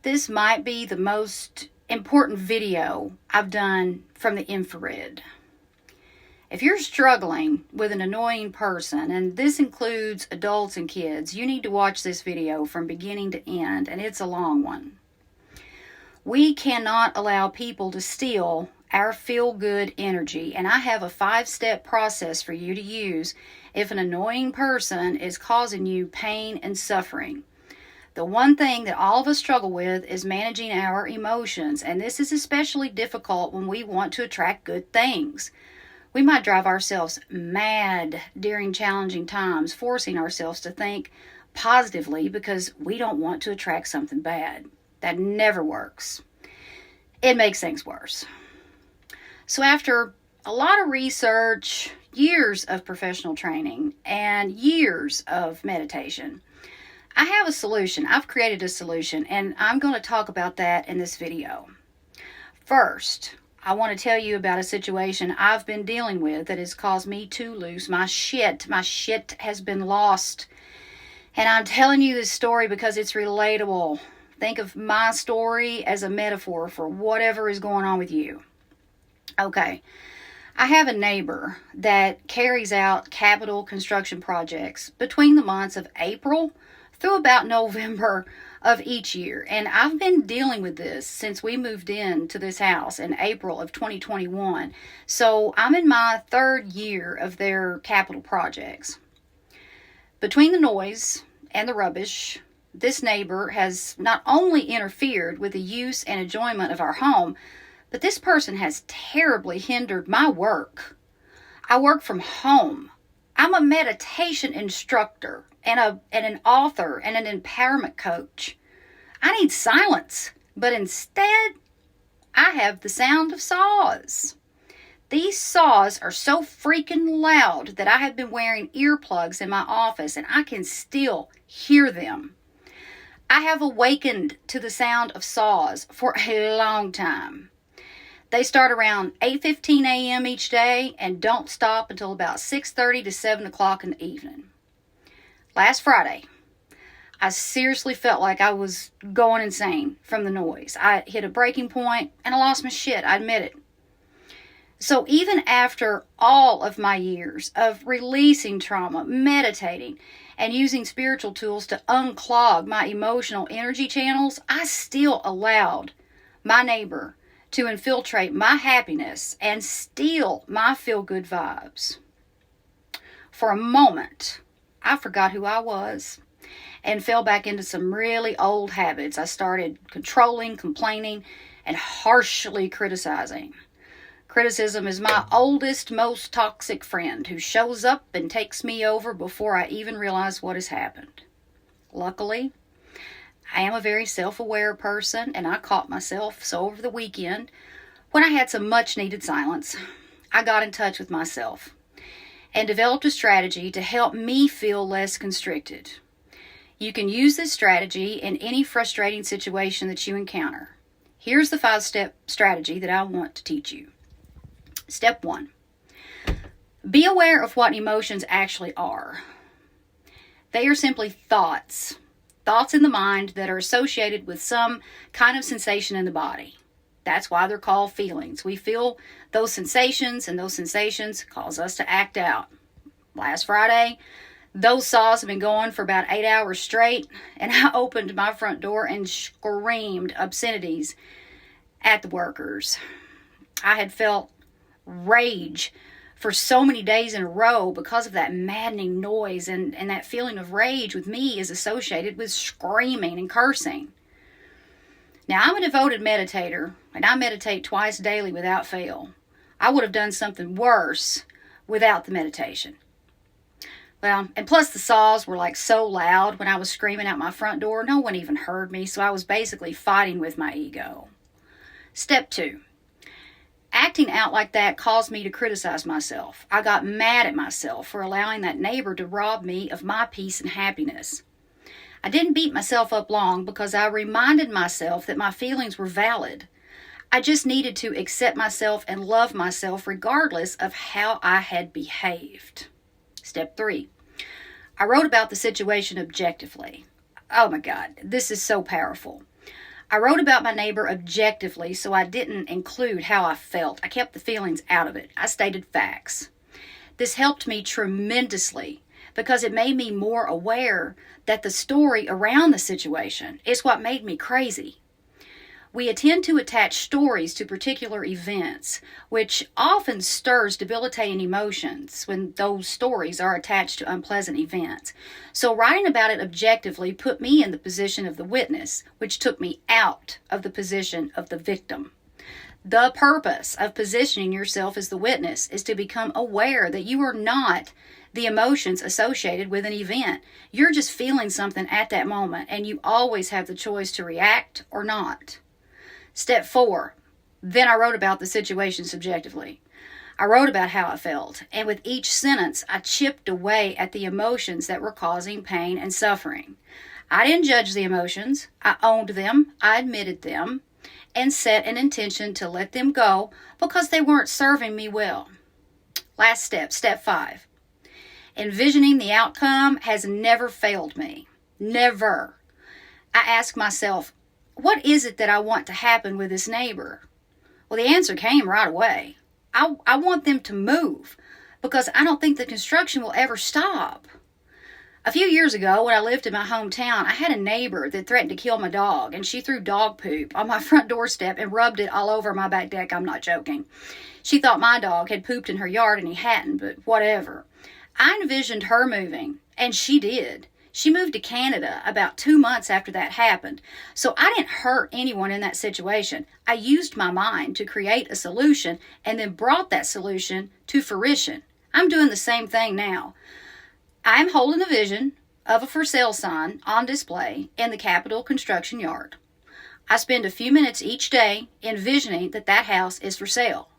This might be the most important video I've done from the infrared. If you're struggling with an annoying person, and this includes adults and kids, you need to watch this video from beginning to end, and it's a long one. We cannot allow people to steal our feel-good energy, and I have a 5-step process for you to use if an annoying person is causing you pain and suffering. The one thing that all of us struggle with is managing our emotions, and this is especially difficult when we want to attract good things. We might drive ourselves mad during challenging times, forcing ourselves to think positively because we don't want to attract something bad. That never works. It makes things worse. So after a lot of research, years of professional training, and years of meditation, I have a solution. I've created a solution, and I'm going to talk about that in this video. First, I want to tell you about a situation I've been dealing with that has caused me to lose my shit. My shit has been lost. And I'm telling you this story because it's relatable. Think of my story as a metaphor for whatever is going on with you. Okay. I have a neighbor that carries out capital construction projects between the months of April through about November of each year. And I've been dealing with this since we moved into this house in April of 2021. So I'm in my 3rd year of their capital projects. Between the noise and the rubbish, this neighbor has not only interfered with the use and enjoyment of our home, but this person has terribly hindered my work. I work from home. I'm a meditation instructor and an author and an empowerment coach. I need silence, but instead, I have the sound of saws. These saws are so freaking loud that I have been wearing earplugs in my office and I can still hear them. I have awakened to the sound of saws for a long time. They start around 8:15 a.m. each day and don't stop until about 6:30 to 7 o'clock in the evening. Last Friday, I seriously felt like I was going insane from the noise. I hit a breaking point and I lost my shit, I admit it. So even after all of my years of releasing trauma, meditating, and using spiritual tools to unclog my emotional energy channels, I still allowed my neighbor to infiltrate my happiness and steal my feel-good vibes. For a moment, I forgot who I was and fell back into some really old habits. I started controlling, complaining, and harshly criticizing. Criticism is my oldest, most toxic friend who shows up and takes me over before I even realize what has happened. Luckily, I am a very self-aware person, and I caught myself. So over the weekend, when I had some much-needed silence, I got in touch with myself and developed a strategy to help me feel less constricted. You can use this strategy in any frustrating situation that you encounter. Here's the 5-step strategy that I want to teach you. Step 1. Be aware of what emotions actually are. They are simply thoughts in the mind that are associated with some kind of sensation in the body. That's why they're called feelings. We feel those sensations, and those sensations cause us to act out. Last Friday, those saws have been going for about 8 hours straight, and I opened my front door and screamed obscenities at the workers. I had felt rage for so many days in a row because of that maddening noise, and that feeling of rage with me is associated with screaming and cursing. Now, I'm a devoted meditator, and I meditate twice daily without fail. I would have done something worse without the meditation. Well, and plus the saws were like so loud when I was screaming out my front door, no one even heard me, so I was basically fighting with my ego. Step 2. Acting out like that caused me to criticize myself. I got mad at myself for allowing that neighbor to rob me of my peace and happiness. I didn't beat myself up long because I reminded myself that my feelings were valid. I just needed to accept myself and love myself regardless of how I had behaved. Step 3. I wrote about the situation objectively. Oh my God, this is so powerful. I wrote about my neighbor objectively, so I didn't include how I felt. I kept the feelings out of it. I stated facts. This helped me tremendously because it made me more aware that the story around the situation is what made me crazy. We tend to attach stories to particular events, which often stirs debilitating emotions when those stories are attached to unpleasant events. So writing about it objectively put me in the position of the witness, which took me out of the position of the victim. The purpose of positioning yourself as the witness is to become aware that you are not the emotions associated with an event. You're just feeling something at that moment, and you always have the choice to react or not. Step 4. Then I wrote about the situation subjectively. I wrote about how I felt, and with each sentence, I chipped away at the emotions that were causing pain and suffering. I didn't judge the emotions. I owned them, I admitted them, and set an intention to let them go because they weren't serving me well. Last step, step 5. Envisioning the outcome has never failed me. Never. I ask myself, what is it that I want to happen with this neighbor? Well, the answer came right away. I want them to move because I don't think the construction will ever stop. A few years ago, when I lived in my hometown, I had a neighbor that threatened to kill my dog, and she threw dog poop on my front doorstep and rubbed it all over my back deck. I'm not joking. She thought my dog had pooped in her yard, and he hadn't, but whatever. I envisioned her moving, and she did. She moved to Canada about 2 months after that happened. So I didn't hurt anyone in that situation. I used my mind to create a solution and then brought that solution to fruition. I'm doing the same thing now. I'm holding the vision of a for sale sign on display in the Capitol construction yard. I spend a few minutes each day envisioning that that house is for sale.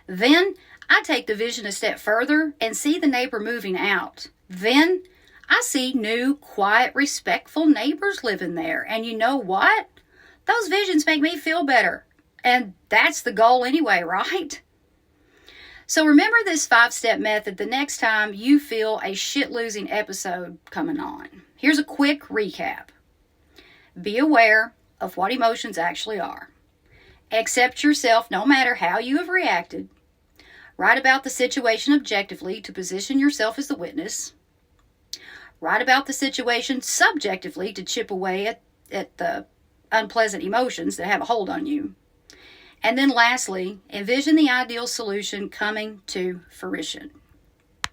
Then I take the vision a step further and see the neighbor moving out. Then I see new, quiet, respectful neighbors living there. And you know what? Those visions make me feel better. And that's the goal anyway, right? So remember this 5-step method the next time you feel a shit-losing episode coming on. Here's a quick recap. Be aware of what emotions actually are. Accept yourself no matter how you have reacted. Write about the situation objectively to position yourself as the witness. Write about the situation subjectively to chip away at the unpleasant emotions that have a hold on you. And then lastly, envision the ideal solution coming to fruition.